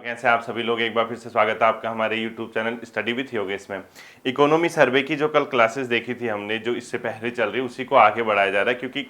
कैसे आप सभी लोग, एक बार फिर से स्वागत है आपका हमारे YouTube channel study with Yogesh में। इकोनॉमी सर्वे की जो कल क्लासेस देखी थी हमने, जो इससे पहले चल रही, उसी को आगे बढ़ाया जा रहा है, क्योंकि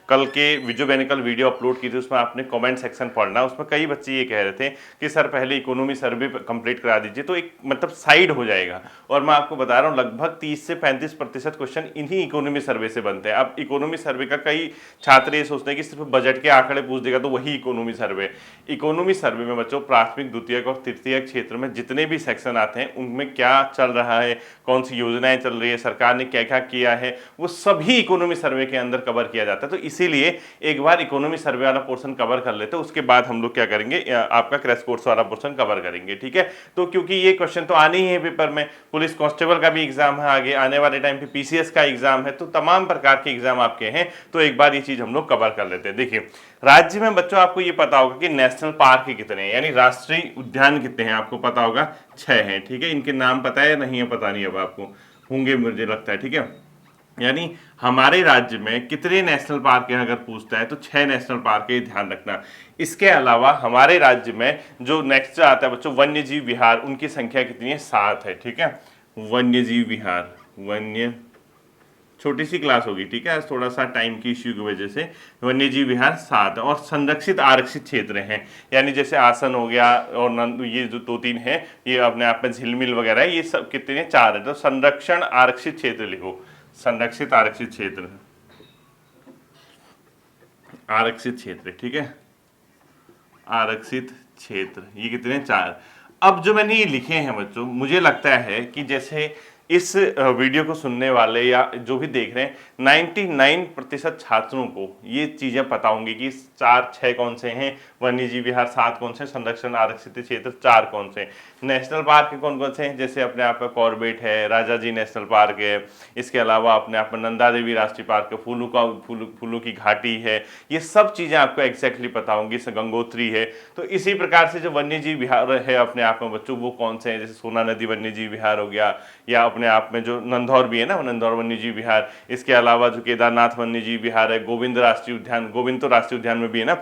कल के जो मैंने कल वीडियो अपलोड की थी उसमें आपने कमेंट सेक्शन पढ़ना, उसमें कई बच्चे ये कह रहे थे कि सर पहले इकोनॉमी सर्वे कंप्लीट करा दीजिए तो एक मतलब साइड हो जाएगा। और मैं आपको बता रहा हूँ लगभग 30 से 35% क्वेश्चन इन्हीं इकोनॉमी सर्वे से बनते हैं। अब इकोनॉमी सर्वे का कई छात्र ये सोचते हैं कि सिर्फ बजट के आंकड़े पूछ देगा तो वही इकोनॉमी सर्वे में बच्चों प्राथमिक, द्वितीयक और तृतीयक क्षेत्र में जितने भी सेक्शन आते हैं उनमें क्या चल रहा है, कौन सी योजनाएं चल रही है, सरकार ने क्या क्या किया है, वो सभी इकोनॉमी सर्वे के अंदर कवर किया जाता है। तो इसीलिए एक बार इकोनॉमी सर्वे वाला पोर्शन कवर कर लेते हैं, उसके बाद हम लोग क्या करेंगे, आपका क्रैश कोर्स वाला पोर्शन कवर करेंगे, ठीक है। तो क्योंकि ये क्वेश्चन तो आने ही है पेपर में, पुलिस कांस्टेबल का भी एग्जाम है, आगे आने वाले टाइम पे पीसीएस का एग्जाम है, तो तमाम प्रकार के एग्जाम आपके हैं, तो एक बार ये चीज हम लोग कवर कर लेते हैं। देखिए राज्य में बच्चों आपको ये पता होगा कि नेशनल पार्क कितने हैं, यानी राष्ट्रीय उद्यान कितने हैं, आपको पता होगा 6 हैं, ठीक है। इनके नाम पता है या नहीं है पता नहीं, अब आपको होंगे मुझे लगता है, ठीक है। यानी हमारे राज्य में कितने नेशनल पार्क हैं अगर पूछता है तो 6 नेशनल पार्क है, ध्यान रखना। इसके अलावा हमारे राज्य में जो नेक्स्ट आता है बच्चों वन्य जीव विहार, उनकी संख्या कितनी है, 7 है, ठीक है। वन्य जीव विहार, वन्य छोटी सी क्लास होगी, ठीक है, आज थोड़ा सा टाइम की इश्यू की वजह से। वन्यजीव विहार 7 और संरक्षित आरक्षित क्षेत्र हैं, यानी जैसे आसन हो गया और ये जो 2-3 हैं, ये अपने आप में झिलमिल वगैरह है, ये सब कितने हैं, 4 है। तो संरक्षण आरक्षित क्षेत्र लिखो, संरक्षित आरक्षित क्षेत्र, आरक्षित क्षेत्र, ठीक है, आरक्षित क्षेत्र, ये कितने, 4। अब जो मैंने ये लिखे हैं बच्चों, मुझे लगता है कि जैसे इस वीडियो को सुनने वाले या जो भी देख रहे हैं 99% छात्रों को ये चीजें पता होंगी कि 4-6 कौन से हैं, वन्यजीव विहार 7 कौन से, संरक्षण आरक्षित क्षेत्र 4 कौन से, नेशनल पार्क कौन कौन से हैं, जैसे अपने आप में कॉर्बेट है, राजा जी नेशनल पार्क है, इसके अलावा अपने आप में नंदा देवी राष्ट्रीय पार्क है, फूलों की घाटी है, ये सब चीजें आपको एग्जैक्टली पता होंगी, गंगोत्री है। तो इसी प्रकार से जो वन्यजीव विहार है अपने आप में बच्चों वो कौन से हैं, जैसे सोना नदी वन्यजीव विहार हो गया, या अपने आप में जो नंदौर भी है ना, नंदौर वन्यजीव विहार, इसके अलावा जो केदारनाथ वन्यजीव विहार है, गोविंद राष्ट्रीय उद्यान, गोविंद तो राष्ट्रीय उद्यान में भी है ना,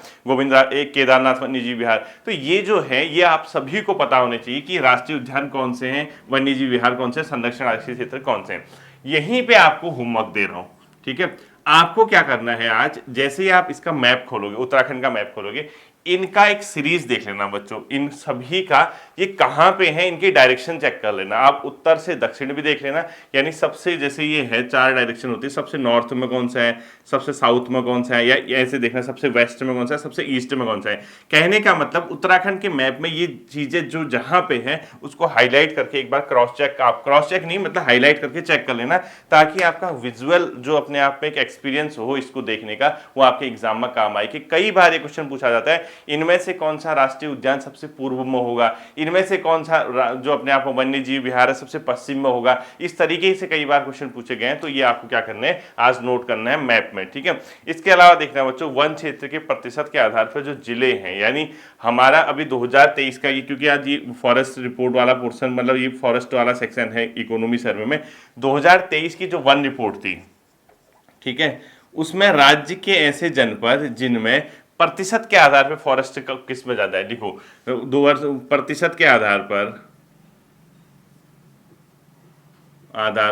एक केदारनाथ वन्यजीव विहार, तो ये जो है ये आप सभी को पता होने चाहिए कि राष्ट्रीय उद्यान कौन से हैं, वन्यजीव विहार कौन से, संरक्षण आरक्षित क्षेत्र कौन से हैं। यहीं पे आपको होमवर्क दे रहा हूं, ठीक है। आपको क्या करना है, आज जैसे ही आप इसका मैप खोलोगे, उत्तराखंड का मैप खोलोगे, इनका एक सीरीज देख लेना बच्चों, इन सभी का ये कहां पे है, इनकी डायरेक्शन चेक कर लेना। आप उत्तर से दक्षिण भी देख लेना, यानी सबसे जैसे ये है 4 डायरेक्शन होती है, सबसे नॉर्थ में कौन सा है, सबसे साउथ में कौन सा है, या ऐसे देखना सबसे वेस्ट में कौन सा है, सबसे ईस्ट में कौन सा है। कहने का मतलब उत्तराखंड के मैप में ये चीजें जो जहां पे है उसको हाईलाइट करके एक बार क्रॉस चेक नहीं मतलब हाईलाइट करके चेक कर लेना, ताकि आपका विजुअल जो अपने आप में एक एक्सपीरियंस हो इसको देखने का, वो आपके एग्जाम में काम आए। कि कई बार ये क्वेश्चन पूछा जाता है इनमें से कौन सा राष्ट्रीय उद्यान सबसे पूर्व में होगा, इनमें से कौन सा जो अपने आप में वन्य जीव विहार है सबसे पश्चिम में होगा, इस तरीके से कई बार क्वेश्चन पूछे गए हैं। तो ये आपको क्या करना है, आज नोट करना है मैप में, ठीक है। इसके अलावा देखना है बच्चों वन क्षेत्र के प्रतिशत के आधार पर जो जिले हैं, यानी हमारा अभी 2023 का ये, क्योंकि आज ये फॉरेस्ट रिपोर्ट वाला पोर्शन, मतलब ये फॉरेस्ट वाला सेक्शन है इकोनॉमी सर्वे में, 2023 की जो वन रिपोर्ट थी, ठीक है, उसमें राज्य के ऐसे जनपद जिनमें प्रतिशत के आधार पर फॉरेस्ट किस में ज्यादा है, लिखो 2% के आधार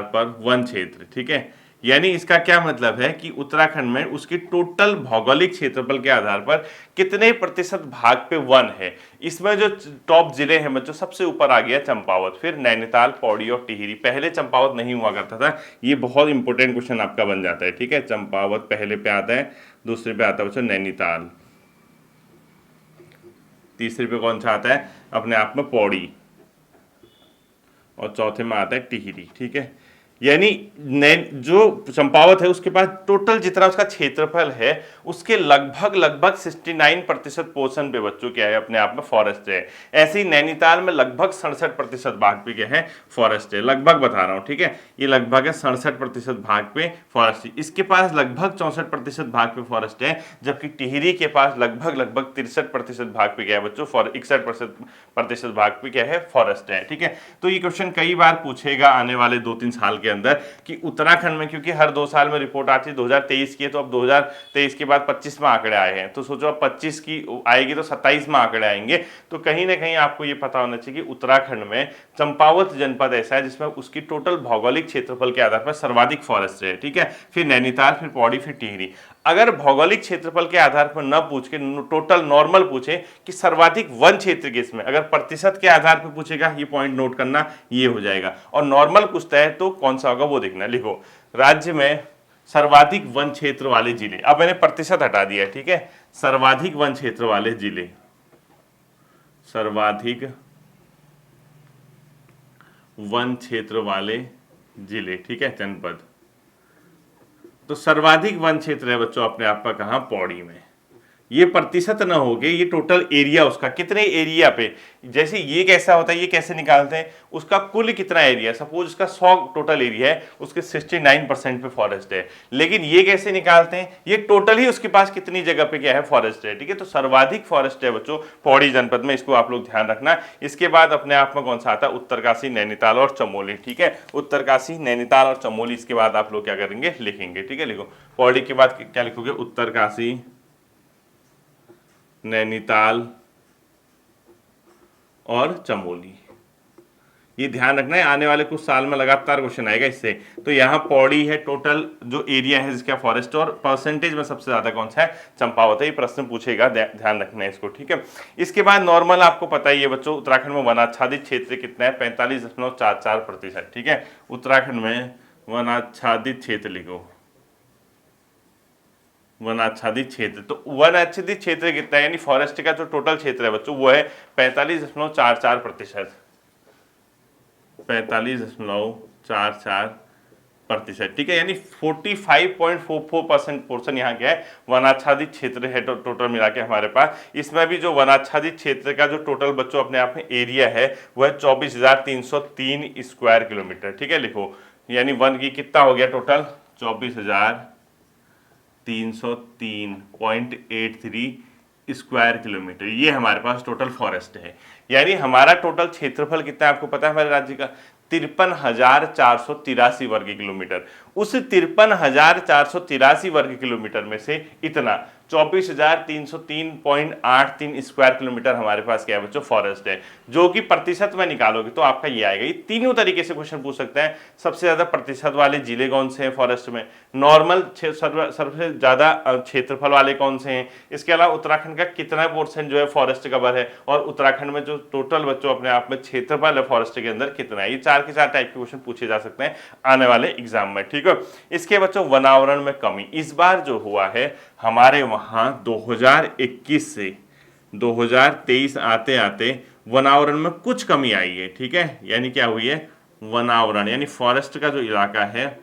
पर वन क्षेत्र, ठीक है। यानी इसका क्या मतलब है कि उत्तराखंड में उसकी टोटल भौगोलिक क्षेत्रफल के आधार पर कितने प्रतिशत भाग पे वन है। इसमें जो टॉप जिले हैं बच्चों, सबसे ऊपर आ गया चंपावत, फिर नैनीताल, पौड़ी और टिहरी। पहले चंपावत नहीं हुआ करता था, ये बहुत इंपॉर्टेंट क्वेश्चन आपका बन जाता है, ठीक है। चंपावत पहले पे आता है, दूसरे पे आता है बच्चों नैनीताल, तीसरे पे कौन सा आता है अपने आप में पौड़ी, और चौथे में आता है टिहरी, ठीक है। यानी जो चंपावत है उसके पास टोटल जितना उसका क्षेत्रफल है उसके लगभग 69% पोर्शन पे बच्चों क्या है अपने आप में फॉरेस्ट है। ऐसे ही नैनीताल में लगभग 67% भाग पे क्या है, फॉरेस्ट है, लगभग बता रहा हूँ, ठीक है। ये लगभग है 67% भाग पे फॉरेस्ट है। इसके पास लगभग 64% भाग पे फॉरेस्ट है, जबकि टिहरी के पास लगभग 63% भाग पे क्या है बच्चों, 61% भाग पे क्या है, फॉरेस्ट है, ठीक है। तो ये क्वेश्चन कई बार पूछेगा आने वाले 2-3 साल के अंदर कि उत्तराखंड में, क्योंकि हर 2 साल में रिपोर्ट आती है, 2023 की है, तो अब 2023 के बाद 25 में आंकड़े आए हैं, तो सोचो अब 25 की आएगी तो 27 में आंकड़े आएंगे। तो कहीं ना कहीं आपको ये पता होना चाहिए कि उत्तराखंड में चंपावत जनपद ऐसा है जिसमें उसकी टोटल भौगोलिक क्षेत्रफल के आधार पर सर्वाधिक फॉरेस्ट है, ठीक है। फिर नैनीताल, फिर पौड़ी, फिर टिहरी। अगर भौगोलिक क्षेत्रफल के आधार पर न पूछ के टोटल नॉर्मल पूछे कि सर्वाधिक वन क्षेत्र किसमें, अगर प्रतिशत के आधार पर पूछेगा, ये पॉइंट नोट करना, ये हो जाएगा। और नॉर्मल पूछता है तो कौन सा होगा वो देखना। लिखो राज्य में सर्वाधिक वन क्षेत्र वाले जिले, अब मैंने प्रतिशत हटा दिया है, ठीक है। सर्वाधिक वन क्षेत्र वाले जिले, सर्वाधिक वन क्षेत्र वाले जिले, ठीक है, जनपद। तो सर्वाधिक वन क्षेत्र है बच्चों अपने आप का कहां, पौड़ी में। ये प्रतिशत ना हो गए, ये टोटल एरिया उसका, कितने एरिया पे, जैसे ये कैसा होता है, ये कैसे निकालते हैं, उसका कुल कितना एरिया, सपोज उसका 100 टोटल एरिया है, उसके 69% पे फॉरेस्ट है। लेकिन ये कैसे निकालते हैं, ये टोटल ही उसके पास कितनी जगह पे क्या है, फॉरेस्ट है, ठीक है। तो सर्वाधिक फॉरेस्ट है बच्चों पौड़ी जनपद में, इसको आप लोग ध्यान रखना। इसके बाद अपने आप में कौन सा आता है, उत्तरकाशी, नैनीताल और चमोली, ठीक है। उत्तरकाशी, नैनीताल और चमोली, इसके बाद आप लोग क्या करेंगे, लिखेंगे, ठीक है। लिखो पौड़ी के बाद क्या लिखोगे, उत्तरकाशी, नैनीताल और चमोली। ये ध्यान रखना है, आने वाले कुछ साल में लगातार क्वेश्चन आएगा इससे। तो यहाँ पौड़ी है, टोटल जो एरिया है जिसका फॉरेस्ट, और परसेंटेज में सबसे ज्यादा कौन सा है, चंपावत है। ये प्रश्न पूछेगा, ध्यान रखना है इसको, ठीक है। इसके बाद नॉर्मल आपको पता ही है बच्चों, उत्तराखंड में वनाच्छादित क्षेत्र कितना है, 45.44%, ठीक है। उत्तराखंड में वनाच्छादित क्षेत्र लिखो, वनाच्छादित क्षेत्र। तो वनाच्छादित क्षेत्र कितना है, यानी फॉरेस्ट का जो टोटल क्षेत्र है बच्चों वो है 45.44%, 45.44%, ठीक है। यानी 45.44% पोर्शन यहाँ क्या है, वनाच्छादित क्षेत्र है टोटल मिला के हमारे पास। इसमें भी जो वनाच्छादित क्षेत्र का जो टोटल बच्चों अपने आप में एरिया है वह 24,303 स्क्वायर किलोमीटर, ठीक है। लिखो यानी वन की कितना हो गया टोटल, 24,303.83 स्क्वायर किलोमीटर, ये हमारे पास टोटल फॉरेस्ट है। यानी हमारा टोटल क्षेत्रफल कितना है आपको पता है हमारे राज्य का, 53,483 वर्ग किलोमीटर। उस 53,483 वर्ग किलोमीटर में से इतना 24,303.83 स्क्वायर किलोमीटर हमारे पास क्या है बच्चों, फॉरेस्ट है। जो कि प्रतिशत में निकालोगे तो आपका ये आएगा। ये तीनों तरीके से क्वेश्चन पूछ सकते हैं। सबसे ज्यादा प्रतिशत वाले जिले कौन से हैं फॉरेस्ट में, नॉर्मल सबसे ज्यादा क्षेत्रफल वाले कौन से हैं, इसके अलावा उत्तराखंड का कितना % जो है फॉरेस्ट कवर है, और उत्तराखंड में जो टोटल बच्चों अपने आप में क्षेत्रफल है फॉरेस्ट के अंदर कितना है। ये 4 के 4 टाइप के क्वेश्चन पूछे जा सकते हैं आने वाले एग्जाम में, ठीक है। इसके बच्चों वनावरण में कमी, इस बार जो हुआ है हमारे वहां 2021 से 2023 आते आते वनावरण में कुछ कमी आई है, ठीक है। यानी क्या हुई है, वनावरण यानी फॉरेस्ट का जो इलाका है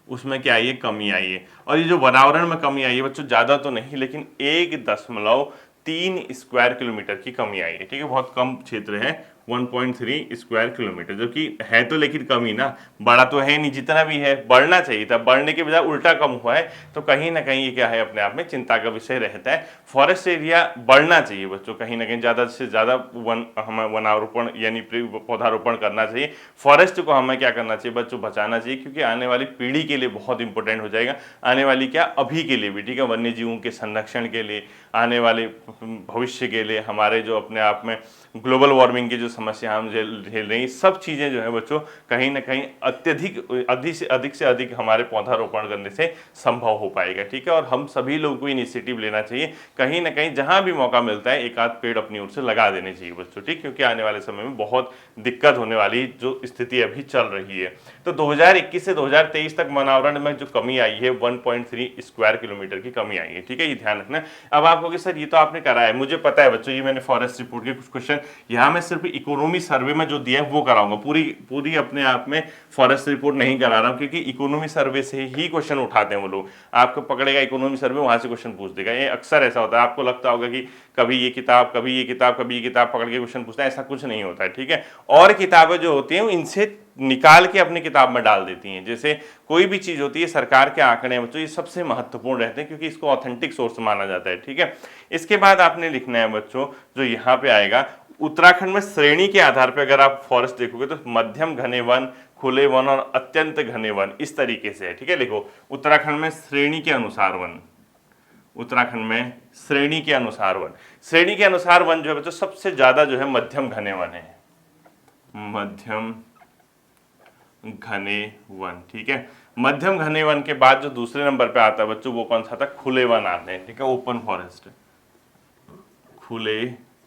उसमें क्या आई है, कमी आई है। और ये जो वनावरण में कमी आई है बच्चों ज्यादा तो नहीं, लेकिन 1.3 स्क्वायर किलोमीटर की कमी आई है, ठीक है। बहुत कम क्षेत्र है, 1.3 स्क्वायर किलोमीटर, जो कि है तो लेकिन कमी ना, बड़ा तो है नहीं, जितना भी है बढ़ना चाहिए था, बढ़ने के बजाय उल्टा कम हुआ है। तो कहीं ना कहीं ये क्या है अपने आप में चिंता का विषय रहता है। फॉरेस्ट एरिया बढ़ना चाहिए बच्चों, कहीं ना कहीं ज़्यादा से ज़्यादा हमें वनारोपण यानी पौधारोपण करना चाहिए। फॉरेस्ट को हमें क्या करना चाहिए बच्चों, बचाना चाहिए, क्योंकि आने वाली पीढ़ी के लिए बहुत इंपॉर्टेंट हो जाएगा, आने वाली क्या अभी के लिए भी, ठीक है। वन्य जीवों के संरक्षण के लिए, आने वाले भविष्य के लिए, हमारे जो अपने आप में ग्लोबल वार्मिंग की जो समस्या हम झेल रही, सब चीज़ें जो है बच्चों कहीं ना कहीं अधिक से अधिक हमारे पौधारोपण करने से संभव हो पाएगा, ठीक है। और हम सभी लोगों को इनिशिएटिव लेना चाहिए, कहीं ना कहीं जहां भी मौका मिलता है एक आध पेड़ अपनी ओर से लगा देने चाहिए बच्चों, ठीक, क्योंकि आने वाले समय में बहुत दिक्कत होने वाली जो स्थिति अभी चल रही है। तो 2021 से 2023 तक वनावरण में जो कमी आई है 1.3 स्क्वायर किलोमीटर की कमी आई है, ठीक है। ये ध्यान रखना। अब आप कहोगे सर ये तो आपने करा है, मुझे पता है बच्चों, ये मैंने फॉरेस्ट रिपोर्ट के कुछ क्वेश्चन यहाँ मैं सिर्फ इकोनॉमी सर्वे में जो दिया है वो कराऊंगा, पूरी अपने आप में फॉरेस्ट रिपोर्ट नहीं करा रहा हूँ, क्योंकि इकोनॉमी सर्वे से ही क्वेश्चन उठाते हैं वो लोग। आपको पकड़ेगा इकोनॉमी सर्वे, वहां से क्वेश्चन पूछ देगा। ये अक्सर ऐसा होता है, आपको लगता होगा कि कभी ये किताब कभी ये किताब कभी ये किताब पकड़ के क्वेश्चन पूछता है, ऐसा कुछ नहीं होता है, ठीक है। और किताबें जो होती हैं इनसे निकाल के अपनी किताब में डाल देती हैं। जैसे कोई भी चीज होती है, सरकार के आंकड़े बच्चों ये सबसे महत्वपूर्ण रहते हैं, क्योंकि इसको ऑथेंटिक सोर्स माना जाता है, ठीक है। इसके बाद आपने लिखना है बच्चों, जो यहाँ पे आएगा उत्तराखंड में श्रेणी के आधार पर अगर आप फॉरेस्ट देखोगे तो मध्यम घने वन, खुले वन और अत्यंत घने वन, इस तरीके से है, ठीक है। लिखो उत्तराखंड में श्रेणी के अनुसार वन, उत्तराखंड में श्रेणी के अनुसार वन, श्रेणी के अनुसार वन जो है बच्चों सबसे ज्यादा जो है मध्यम घने वन है, मध्यम घने वन, ठीक है। मध्यम घने वन के बाद जो दूसरे नंबर पे आता है बच्चों वो कौन सा आता है, खुले वन आते हैं, ठीक है, ओपन फॉरेस्ट, खुले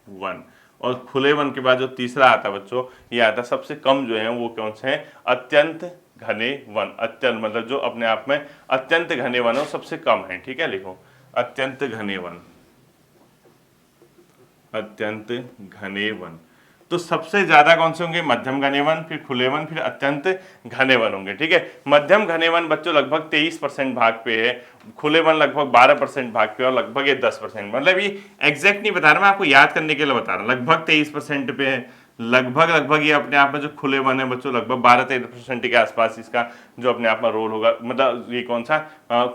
वन। और खुले वन के बाद जो तीसरा आता है बच्चों ये आता है सबसे कम जो है वो कौन से हैं, अत्यंत घने वन, अत्यंत मतलब जो अपने आप में अत्यंत घने वन है सबसे कम है, ठीक है। लिखो अत्यंत घने वन, अत्यंत घने वन। तो सबसे ज्यादा कौन से होंगे, मध्यम घने वन, फिर खुले वन, फिर अत्यंत घने वन होंगे, ठीक है। मध्यम घने वन बच्चों लगभग 23% भाग पे है, खुले वन लगभग 12% भाग पे और लगभग ये 10%, मतलब ये एग्जैक्ट नहीं बता रहा मैं आपको, याद करने के लिए बता रहा हूँ। लगभग 23% पे है, लगभग ये अपने आप में जो खुले वन है बच्चों लगभग 12-13% के आसपास इसका जो अपने आप में रोल होगा, मतलब ये कौन सा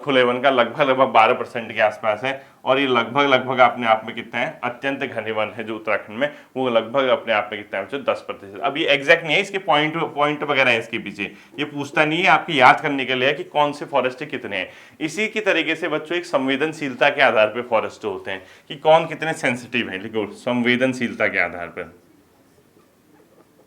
खुले वन का लगभग 12% के आसपास है। और ये लगभग अपने आप में कितना है, अत्यंत घने वन है जो उत्तराखंड में वो लगभग अपने आप में कितना है बच्चों 10%। अब ये एग्जैक्ट नहीं है, इसके पॉइंट वगैरह है इसके पीछे, ये पूछता नहीं है, आपकी याद करने के लिए है कि कौन से फॉरेस्ट कितने हैं। इसी की तरीके से बच्चों एक संवेदनशीलता के आधार पर फॉरेस्ट होते हैं कि कौन कितने सेंसिटिव है, लिखो संवेदनशीलता के आधार पर,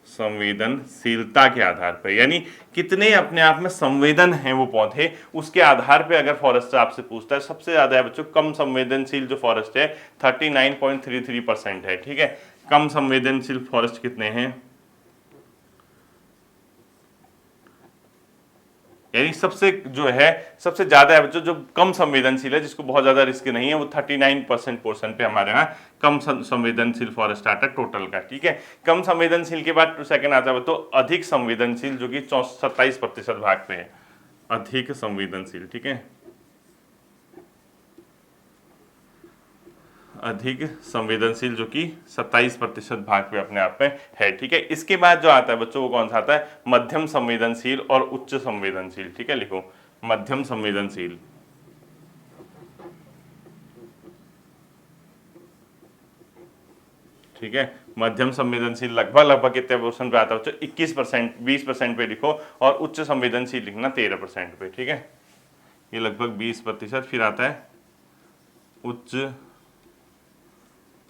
संवेदनशीलता के आधार पर यानी कितने अपने आप में संवेदन हैं वो पौधे, उसके आधार पे अगर फॉरेस्ट आपसे पूछता है। सबसे ज्यादा है बच्चों कम संवेदनशील जो फॉरेस्ट है 39.33% है, ठीक है। कम संवेदनशील फॉरेस्ट कितने हैं, यानी सबसे जो है सबसे ज्यादा है बच्चों जो कम संवेदनशील है, जिसको बहुत ज्यादा रिस्क नहीं है, वो 39% पोर्शन पे हमारे यहाँ कम संवेदनशील फॉरेस्ट आता है टोटल का, ठीक है। कम संवेदनशील के बाद सेकंड आता है तो अधिक संवेदनशील जो कि 27% भाग पे है, अधिक संवेदनशील, ठीक है, अधिक संवेदनशील जो कि 27% भाग पे अपने आप में है, ठीक है। इसके बाद जो आता है बच्चों वो कौन सा आता है, मध्यम संवेदनशील और उच्च संवेदनशील, ठीक है। लिखो मध्यम संवेदनशील, ठीक है। मध्यम संवेदनशील लगभग कितने परसेंट पे आता है बच्चों, 21%, 20% पे लिखो। और उच्च संवेदनशील लिखना 13% पे, ठीक है। ये लगभग 20%। फिर आता है उच्च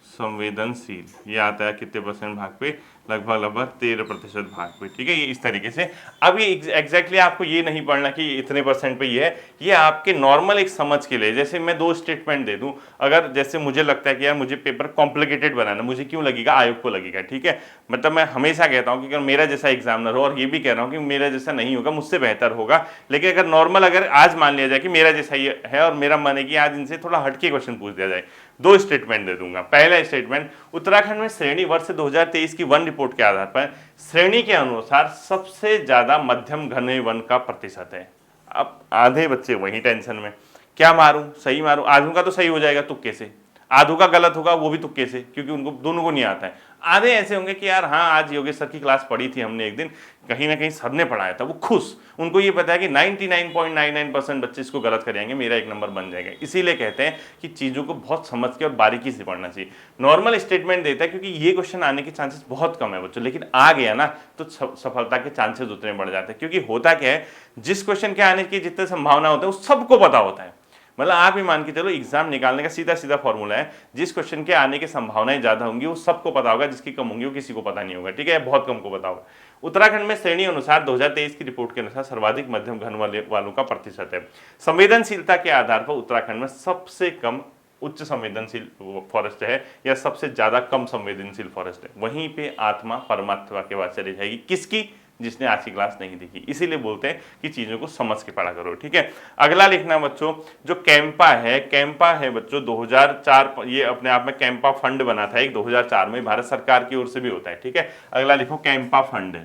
संवेदनशील, ये आता है कितने परसेंट भाग पे, लगभग 13% भाग पे, ठीक है। ये इस तरीके से। अब ये एग्जैक्टली आपको ये नहीं पढ़ना कि इतने परसेंट पे ये है, ये आपके नॉर्मल एक समझ के लिए। जैसे मैं 2 स्टेटमेंट दे दूं, अगर जैसे मुझे लगता है कि यार मुझे पेपर कॉम्प्लिकेटेड बनाना, मुझे क्यों लगेगा, आयोग को लगेगा, ठीक है। मतलब मैं हमेशा कहता हूँ कि अगर मेरा जैसा एग्जामिनर हो, और ये भी कह रहा हूँ कि मेरा जैसा नहीं होगा, मुझसे बेहतर होगा, लेकिन अगर नॉर्मल अगर आज मान लिया जाए कि मेरा जैसा ही है और मेरा मन है कि आज इनसे थोड़ा हटके क्वेश्चन पूछ दिया जाए, 2 स्टेटमेंट दे दूंगा। पहला स्टेटमेंट, उत्तराखंड में श्रेणी वर्ष 2023 की वन रिपोर्ट के आधार पर श्रेणी के अनुसार सबसे ज्यादा मध्यम घने वन का प्रतिशत है। अब आधे बच्चे वही टेंशन में, क्या मारूं, सही मारूं, आधों का तो सही हो जाएगा तुक्के से, आधों का गलत होगा वो भी तुक्के से, क्योंकि उनको दोनों को नहीं आता है। आधे ऐसे होंगे कि यार हाँ आज योगेश सर की क्लास पढ़ी थी हमने एक दिन, कहीं ना कहीं सर ने पढ़ाया था, वो खुश, उनको ये पता है कि 99.99% बच्चे इसको गलत करेंगे, मेरा 1 नंबर बन जाएगा। इसीलिए कहते हैं कि चीज़ों को बहुत समझ के और बारीकी से पढ़ना चाहिए। नॉर्मल स्टेटमेंट देता है क्योंकि ये क्वेश्चन आने के चांसेस बहुत कम है बच्चों, लेकिन आ गया ना तो सफलता के चांसेस उतने बढ़ जाते हैं। क्योंकि होता क्या है, जिस क्वेश्चन के आने की जितने संभावना होता है वो सबको पता होता है। मतलब आप ही मान के चलो एग्जाम निकालने का सीधा फॉर्मूला है, जिस क्वेश्चन के आने की संभावनाएं ज्यादा होंगी वो सबको पता होगा, जिसकी कम होंगी वो किसी को पता नहीं होगा, ठीक है, बहुत कम को पता होगा। उत्तराखंड में श्रेणी अनुसार 2023 की रिपोर्ट के अनुसार सर्वाधिक मध्यम घन वालों का प्रतिशत है। संवेदनशीलता के आधार पर उत्तराखंड में सबसे कम उच्च संवेदनशील फॉरेस्ट है या सबसे ज्यादा कम संवेदनशील फॉरेस्ट है। वहीं पे आत्मा परमात्मा के बाद चली जाएगी, किसकी, जिसने आज की क्लास नहीं देखी। इसीलिए बोलते हैं कि चीजों को समझ के पढ़ा करो, ठीक है। अगला लिखना बच्चों, जो कैंपा है बच्चों 2004, ये अपने आप में कैंपा फंड बना था एक 2004 में, भारत सरकार की ओर से भी होता है, ठीक है। अगला लिखो कैंपा फंड,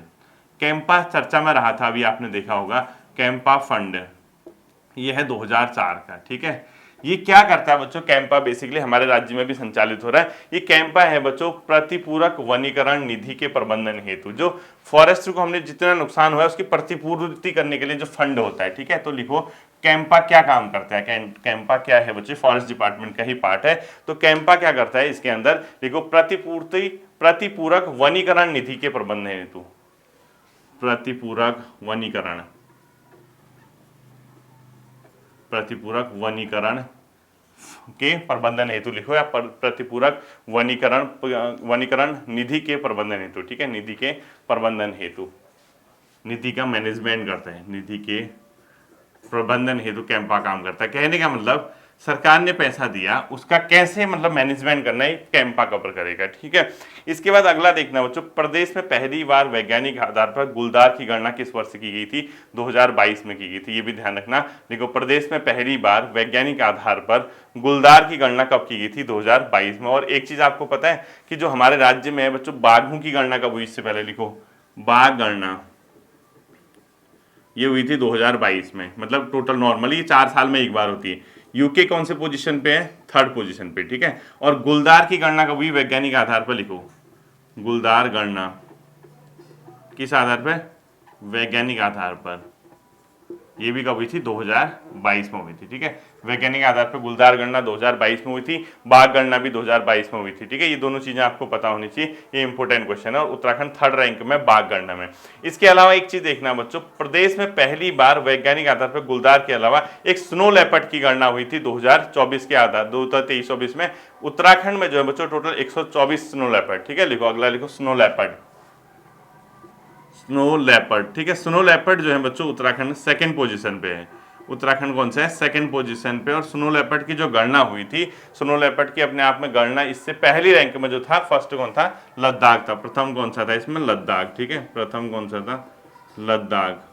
कैंपा चर्चा में रहा था अभी आपने देखा होगा, कैंपा फंड ये है 2004 का, ठीक है। ये क्या करता है बच्चों, कैंपा बेसिकली हमारे राज्य में भी संचालित हो रहा है। ये कैंपा है बच्चों प्रतिपूरक वनीकरण निधि के प्रबंधन हेतु, जो फॉरेस्ट को हमने जितना नुकसान हुआ है उसकी प्रतिपूर्ति करने के लिए जो फंड होता है, ठीक है। तो लिखो कैंपा क्या काम करता है, कैंपा क्या है बच्चे, फॉरेस्ट डिपार्टमेंट का ही पार्ट है। तो कैंपा क्या करता है, इसके अंदर लिखो प्रतिपूरक वनीकरण निधि के प्रबंधन हेतु, प्रतिपूरक वनीकरण, प्रतिपूरक वनीकरण के प्रबंधन हेतु लिखो, या प्रतिपूरक वनीकरण निधि के प्रबंधन हेतु, ठीक है, निधि के प्रबंधन हेतु, निधि का मैनेजमेंट करते हैं, निधि के प्रबंधन हेतु कैंपा काम करता है। कहने का मतलब सरकार ने पैसा दिया, उसका कैसे मतलब मैनेजमेंट करना है, कैंपा कवर करेगा, ठीक है। इसके बाद अगला देखना बच्चों, प्रदेश में पहली बार वैज्ञानिक आधार पर गुलदार की गणना किस वर्ष की गई थी? 2022 में की गई थी, ये भी ध्यान रखना। देखो, प्रदेश में पहली बार वैज्ञानिक आधार पर गुलदार की गणना कब की गई थी? 2022 में। और एक चीज आपको पता है कि जो हमारे राज्य में है बच्चों, बाघों की गणना कब हुई? इससे पहले लिखो, बाघ गणना ये हुई थी 2022 में। मतलब टोटल नॉर्मली 4 साल में एक बार होती है। यूके कौन से पोजीशन पे है? 3rd पोजीशन पे, ठीक है। और गुलदार की गणना कब हुई? वैज्ञानिक आधार पर लिखो, गुलदार गणना किस आधार पर? वैज्ञानिक आधार पर। ये भी कब हुई थी? 2022 में हुई थी, ठीक है। वैज्ञानिक आधार पर गुलदार गणना 2022 में हुई थी, बाघ गणना भी 2022 में हुई थी, ठीक है। ये दोनों चीजें आपको पता होनी चाहिए, ये इंपॉर्टेंट क्वेश्चन है। और उत्तराखंड 3rd रैंक में बाघ गणना में। इसके अलावा एक चीज देखना बच्चों, प्रदेश में पहली बार वैज्ञानिक आधार पर गुलदार के अलावा एक स्नो लेपर्ड की गणना हुई थी 2024 के आधार 2023-24 में। उत्तराखंड में जो है बच्चों टोटल 124 स्नो लेपर्ड, ठीक है। लिखो, अगला लिखो, स्नो लेपर्ड, स्नो लेपर्ड, ठीक है। स्नो लेपर्ड जो है बच्चों उत्तराखंड 2nd पोजीशन पे है। उत्तराखंड कौन सा है? 2nd पोजीशन पे। और स्नो लेपर्ड की जो गणना हुई थी, स्नो लेपर्ड की अपने आप में गणना, इससे पहली रैंक में जो था, फर्स्ट कौन था? लद्दाख था। प्रथम कौन सा था इसमें? लद्दाख, ठीक है। प्रथम कौन सा था? लद्दाख।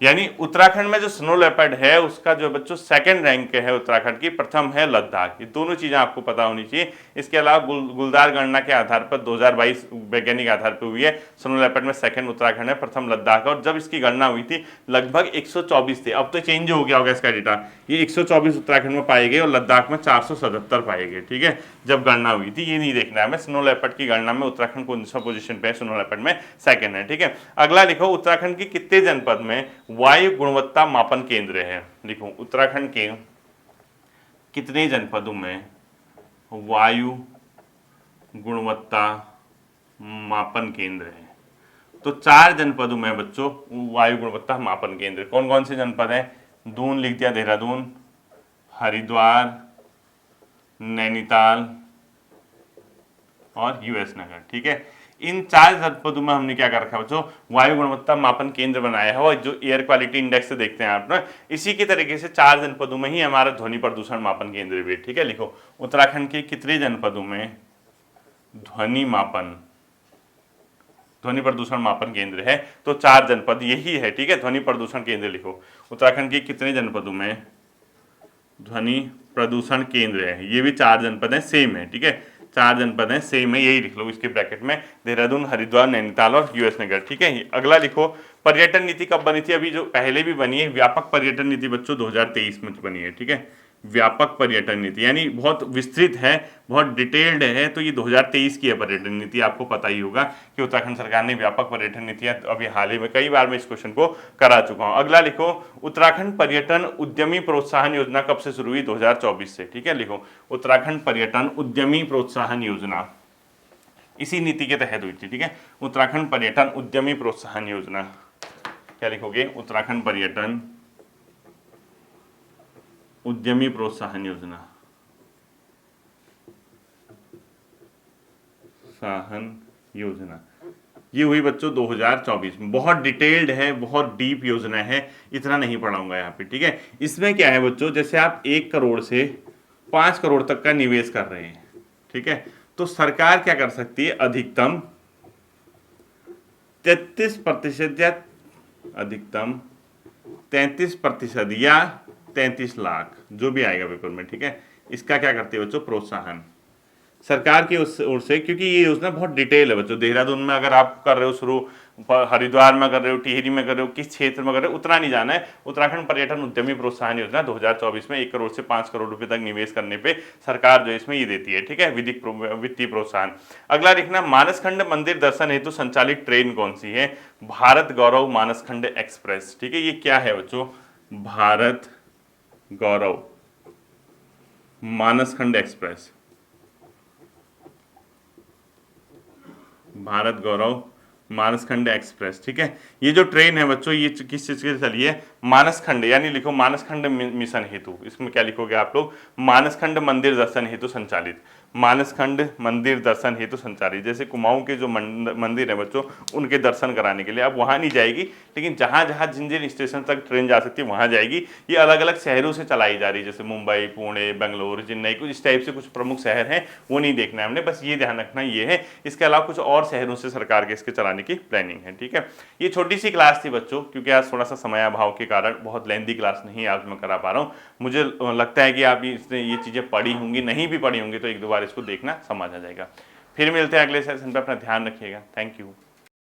यानी उत्तराखंड में जो स्नो लेपर्ड है उसका जो बच्चों 2nd रैंक है उत्तराखंड की, प्रथम है लद्दाख। ये दोनों चीजें आपको पता होनी चाहिए। इसके अलावा गुलदार गणना के आधार पर 2022 वैज्ञानिक आधार पर हुई है। स्नो लेपर्ड में 2nd उत्तराखंड है, प्रथम लद्दाख। और जब इसकी गणना हुई थी लगभग 124 थे। अब तो चेंज हो गया होगा इसका डेटा, ये 124 उत्तराखंड में पाए गए और लद्दाख में 477 पाए गए, ठीक है, जब गणना हुई थी। ये नहीं देखना है हमें। स्नो लेपर्ड की गणना में उत्तराखंड कौन सा पोजीशन पे है? स्नो लेपर्ड में 2nd है, ठीक है। अगला लिखो, उत्तराखंड के कितने जनपद में वायु गुणवत्ता मापन केंद्र है? लिखो, उत्तराखंड के कितने जनपदों में वायु गुणवत्ता मापन केंद्र है? तो 4 जनपदों में बच्चों वायु गुणवत्ता मापन केंद्र। कौन कौन से जनपद हैं? दून लिख दिया, देहरादून, हरिद्वार, नैनीताल और यूएस नगर, ठीक है। इन 4 जनपदों में हमने क्या कर रखा है बच्चों? वायु गुणवत्ता मापन केंद्र बनाया है। और जो एयर क्वालिटी इंडेक्स से देखते हैं आप ना, इसी के तरीके से 4 जनपदों में ही हमारा ध्वनि प्रदूषण मापन केंद्र भी, ठीक है। लिखो, उत्तराखंड के कितने जनपदों में ध्वनि प्रदूषण मापन केंद्र है? तो 4 जनपद यही है, ठीक है। ध्वनि प्रदूषण केंद्र लिखो, उत्तराखंड के कितने जनपदों में ध्वनि प्रदूषण केंद्र है? ये भी 4 जनपद है, सेम है, ठीक है। 4 जनपद हैं, सेम है, यही लिख लो इसके ब्रैकेट में, देहरादून, हरिद्वार, नैनीताल और यूएस नगर, ठीक है। अगला लिखो, पर्यटन नीति कब बनी थी? अभी जो पहले भी बनी है, व्यापक पर्यटन नीति बच्चों 2023 में बनी है, ठीक है। व्यापक पर्यटन नीति यानी बहुत विस्तृत है, बहुत डिटेल्ड है। तो ये 2023 की है पर्यटन नीति। आपको पता ही होगा कि उत्तराखंड सरकार ने व्यापक पर्यटन नीति अभी हाल ही में, कई बार मैं इस क्वेश्चन को करा चुका हूं। अगला लिखो, उत्तराखंड पर्यटन उद्यमी प्रोत्साहन योजना कब से शुरू हुई? 2024 से, ठीक है। लिखो, उत्तराखंड पर्यटन उद्यमी प्रोत्साहन योजना इसी नीति के तहत हुई थी, ठीक है। उत्तराखंड पर्यटन उद्यमी प्रोत्साहन योजना, क्या लिखोगे? उत्तराखंड पर्यटन उद्यमी प्रोत्साहन योजना, ये हुई बच्चों 2024 में। बहुत डिटेल्ड है, बहुत डीप योजना है, इतना नहीं पढ़ाऊंगा यहाँ पे, ठीक है। इसमें क्या है बच्चों, जैसे आप 1 करोड़ से 5 करोड़ तक का निवेश कर रहे हैं, ठीक है, तो सरकार क्या कर सकती है? अधिकतम 33% या अधिकतम 33% या 33 लाख, जो भी आएगा पेपर में, ठीक है। इसका क्या करती है बच्चों? प्रोत्साहन सरकार की ओर से, क्योंकि ये योजना बहुत डिटेल है बच्चों। देहरादून में अगर आप कर रहे हो शुरू, हरिद्वार में कर रहे हो, टिहरी में कर रहे हो, किस क्षेत्र में कर रहे हो, उतना नहीं जाना है। उत्तराखंड पर्यटन उद्यमी प्रोत्साहन योजना 2024 में 1 करोड़ से 5 करोड़ रुपए तक निवेश करने पे सरकार जो इसमें ये देती है, ठीक है, वित्तीय प्रोत्साहन। अगला लिखना, मानसखंड मंदिर दर्शन हेतु संचालित ट्रेन कौन सी है? भारत गौरव मानसखंड एक्सप्रेस, ठीक है। ये क्या है बच्चों? भारत गौरव मानसखंड एक्सप्रेस, भारत गौरव मानसखंड एक्सप्रेस, ठीक है। ये जो ट्रेन है बच्चों, ये किस चीज के चली है? मानसखंड, यानी लिखो मानसखंड मिशन हेतु। इसमें क्या लिखोगे आप लोग? मानसखंड मंदिर दर्शन हेतु संचालित। मानसखंड मंदिर दर्शन हेतु संचालित, जैसे कुमाऊं के जो मंदिर है बच्चों, उनके दर्शन कराने के लिए। अब वहां नहीं जाएगी, लेकिन जहां जहां जिन जिन स्टेशन तक ट्रेन जा सकती है वहां जाएगी। ये अलग अलग शहरों से चलाई जा रही है, जैसे मुंबई, पुणे, बेंगलोर, चेन्नई, कुछ इस टाइप से कुछ प्रमुख शहर हैं, वो नहीं देखना है हमने, बस ये ध्यान रखना ये है। इसके अलावा कुछ और शहरों से सरकार के इसके चलाने की प्लानिंग है, ठीक है। ये छोटी सी क्लास थी बच्चों, क्योंकि आज थोड़ा सा समयाभाव के कारण बहुत लेंथी क्लास नहीं आज मैं करा पा रहा हूँ। मुझे लगता है कि आप इसने ये चीज़ें पढ़ी होंगी, नहीं भी पढ़ी होंगी तो एक दो बार इसको देखना, समझ आ जाएगा। फिर मिलते हैं अगले सेशन पे, अपना ध्यान रखिएगा। Thank you.